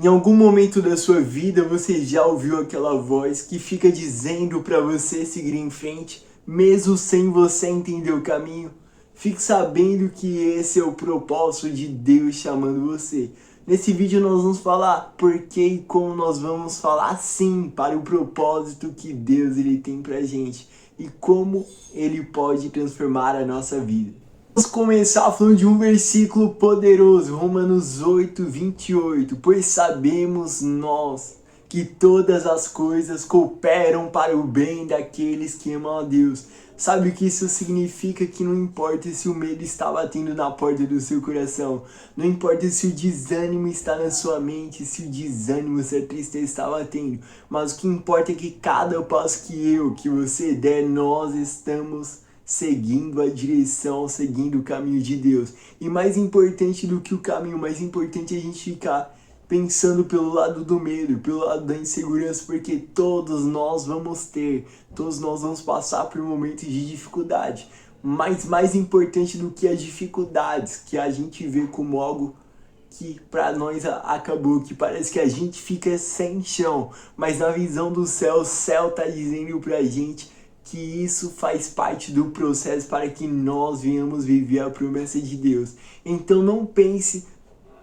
Em algum momento da sua vida você já ouviu aquela voz que fica dizendo para você seguir em frente, mesmo sem você entender o caminho? Fique sabendo que esse é o propósito de Deus chamando você. Nesse vídeo nós vamos falar por que e como nós vamos falar sim para o propósito que Deus ele tem pra gente e como ele pode transformar a nossa vida. Vamos começar falando de um versículo poderoso, Romanos 8:28. Pois sabemos nós que todas as coisas cooperam para o bem daqueles que amam a Deus. Sabe o que isso significa? Que não importa se o medo está batendo na porta do seu coração, não importa se o desânimo está na sua mente, se o desânimo, se a tristeza está batendo, mas o que importa é que cada passo que você der, nós estamos seguindo a direção, seguindo o caminho de Deus. E mais importante do que o caminho, mais importante é a gente ficar pensando pelo lado do medo, pelo lado da insegurança, porque todos nós vamos passar por momentos de dificuldade. Mas mais importante do que as dificuldades, que a gente vê como algo que para nós acabou, que parece que a gente fica sem chão, mas na visão do céu, o céu tá dizendo pra gente que isso faz parte do processo para que nós venhamos viver a promessa de Deus. Então não pense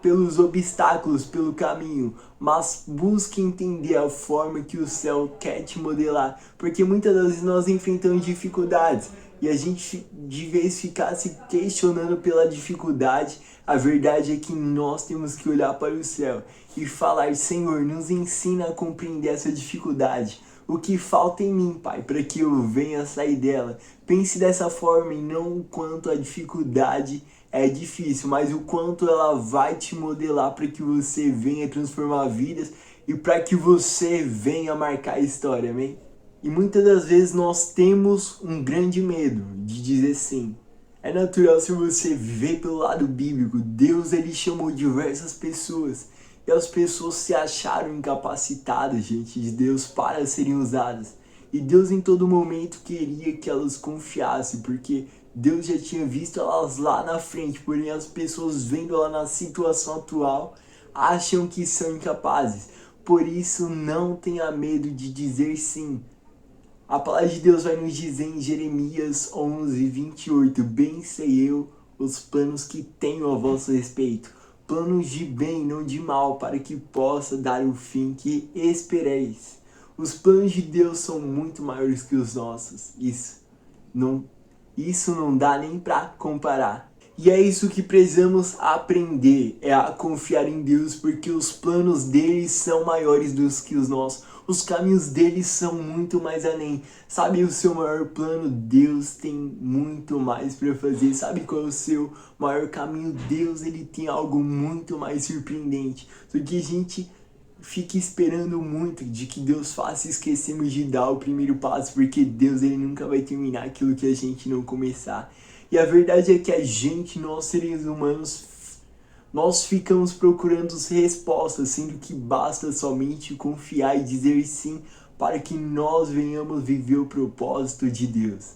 pelos obstáculos, pelo caminho, mas busque entender a forma que o céu quer te modelar, porque muitas das vezes nós enfrentamos dificuldades e a gente de vez ficar se questionando pela dificuldade, a verdade é que nós temos que olhar para o céu e falar: Senhor, nos ensina a compreender essa dificuldade. O que falta em mim, Pai, para que eu venha sair dela? Pense dessa forma e não o quanto a dificuldade é difícil, mas o quanto ela vai te modelar para que você venha transformar vidas e para que você venha marcar a história, amém? E muitas das vezes nós temos um grande medo de dizer sim. É natural se você ver pelo lado bíblico, Deus ele chamou diversas pessoas e as pessoas se acharam incapacitadas diante de Deus para serem usadas. E Deus em todo momento queria que elas confiassem, porque Deus já tinha visto elas lá na frente, porém as pessoas vendo ela na situação atual acham que são incapazes. Por isso não tenha medo de dizer sim. A palavra de Deus vai nos dizer em Jeremias 11:28, bem sei eu os planos que tenho a vosso respeito, planos de bem, não de mal, para que possa dar o fim que espereis. Os planos de Deus são muito maiores que os nossos, isso não dá nem para comparar. E é isso que precisamos aprender, é a confiar em Deus, porque os planos dele são maiores do que os nossos. Os caminhos dele são muito mais além. Sabe o seu maior plano? Deus tem muito mais para fazer. Sabe qual é o seu maior caminho? Deus ele tem algo muito mais surpreendente do que a gente fica esperando muito de que Deus faça e esquecemos de dar o primeiro passo, porque Deus ele nunca vai terminar aquilo que a gente não começar. E a verdade é que nós seres humanos, nós ficamos procurando respostas, sendo que basta somente confiar e dizer sim para que nós venhamos viver o propósito de Deus.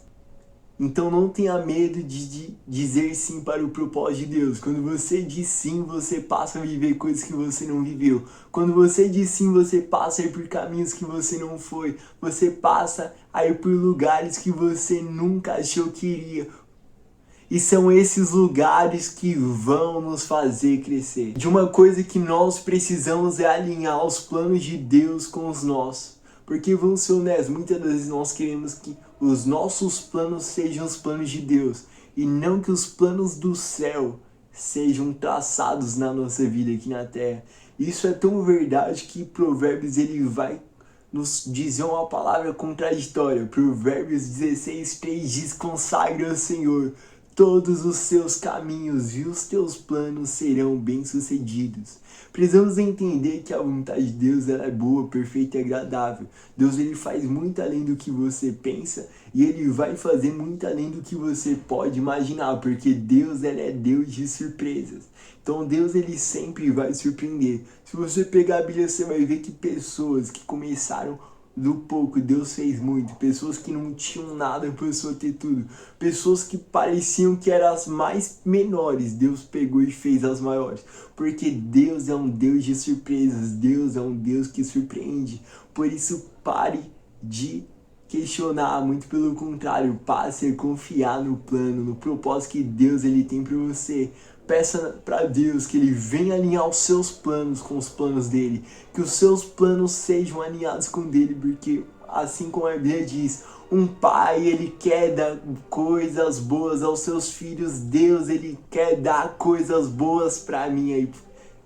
Então não tenha medo de dizer sim para o propósito de Deus. Quando você diz sim, você passa a viver coisas que você não viveu. Quando você diz sim, você passa a ir por caminhos que você não foi. Você passa a ir por lugares que você nunca achou que iria. E são esses lugares que vão nos fazer crescer. De uma coisa que nós precisamos é alinhar os planos de Deus com os nossos. Porque vamos ser honestos, muitas vezes nós queremos que os nossos planos sejam os planos de Deus. E não que os planos do céu sejam traçados na nossa vida aqui na terra. Isso é tão verdade que Provérbios ele vai nos dizer uma palavra contraditória. Provérbios 16:3 diz: consagre ao Senhor todos os seus caminhos e os teus planos serão bem-sucedidos. Precisamos entender que a vontade de Deus ela é boa, perfeita e agradável. Deus ele faz muito além do que você pensa e ele vai fazer muito além do que você pode imaginar, porque Deus ele é Deus de surpresas. Então Deus ele sempre vai surpreender. Se você pegar a Bíblia, você vai ver que pessoas que começaram do pouco Deus fez muito. Pessoas que não tinham nada começou a ter tudo. Pessoas que pareciam que eram as mais menores, Deus pegou e fez as maiores. Porque Deus é um Deus de surpresas, Deus é um Deus que surpreende. Por isso pare de questionar, muito pelo contrário, passe a confiar no plano, no propósito que Deus ele tem para você. Peça para Deus que Ele venha alinhar os seus planos com os planos dele, que os seus planos sejam alinhados com o dele, porque assim como a Bíblia diz, um pai ele quer dar coisas boas aos seus filhos, Deus ele quer dar coisas boas para mim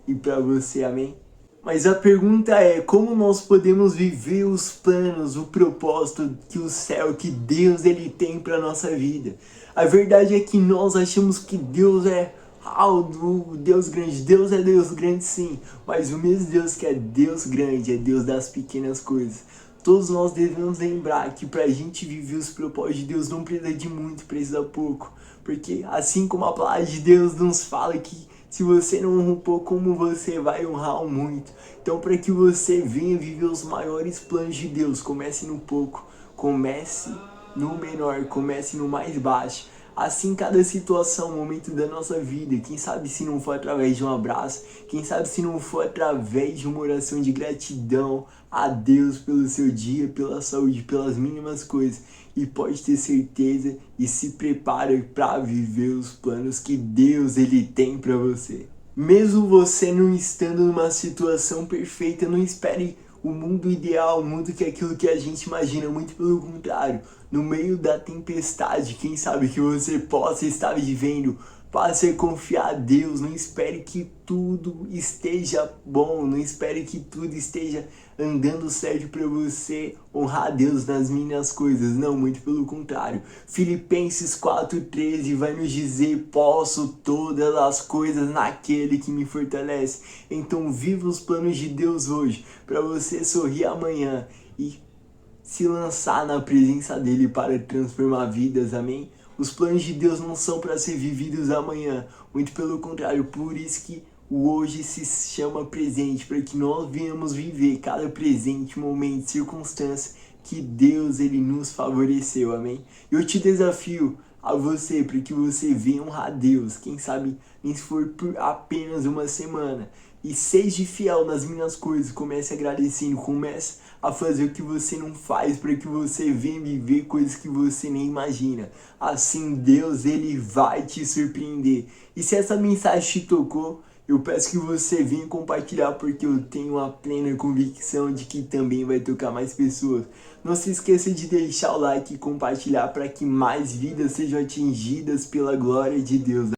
e para você, amém? Mas a pergunta é, como nós podemos viver os planos, o propósito que o céu, que Deus ele tem para nossa vida? A verdade é que nós achamos que Deus é o Deus é Deus grande sim, mas o mesmo Deus que é Deus grande, é Deus das pequenas coisas. Todos nós devemos lembrar que pra gente viver os propósitos de Deus não precisa de muito, precisa pouco. Porque assim como a palavra de Deus nos fala que se você não honra um pouco, como você vai honrar muito. Então para que você venha viver os maiores planos de Deus, comece no pouco, comece no menor, comece no mais baixo. Assim, cada situação, momento da nossa vida, quem sabe se não for através de um abraço, quem sabe se não for através de uma oração de gratidão a Deus pelo seu dia, pela saúde, pelas mínimas coisas. E pode ter certeza e se prepare para viver os planos que Deus ele tem para você. Mesmo você não estando numa situação perfeita, não espere o mundo ideal, o mundo que é aquilo que a gente imagina, muito pelo contrário. No meio da tempestade, quem sabe que você possa estar vivendo, passe a confiar a Deus, não espere que tudo esteja bom, não espere que tudo esteja andando certo para você honrar a Deus nas minhas coisas, não, muito pelo contrário. Filipenses 4,13 vai nos dizer, posso todas as coisas naquele que me fortalece. Então viva os planos de Deus hoje, para você sorrir amanhã e se lançar na presença dele para transformar vidas, amém? Os planos de Deus não são para ser vividos amanhã, muito pelo contrário, por isso que o hoje se chama presente, para que nós venhamos viver cada presente, momento, circunstância que Deus ele nos favoreceu, amém? Eu te desafio a você, para que você venha honrar a Deus, quem sabe nem se for por apenas uma semana, e seja fiel nas minhas coisas, comece agradecendo, comece a fazer o que você não faz, para que você venha viver coisas que você nem imagina. Assim Deus ele vai te surpreender. E se essa mensagem te tocou, eu peço que você venha compartilhar, porque eu tenho a plena convicção de que também vai tocar mais pessoas. Não se esqueça de deixar o like e compartilhar para que mais vidas sejam atingidas pela glória de Deus.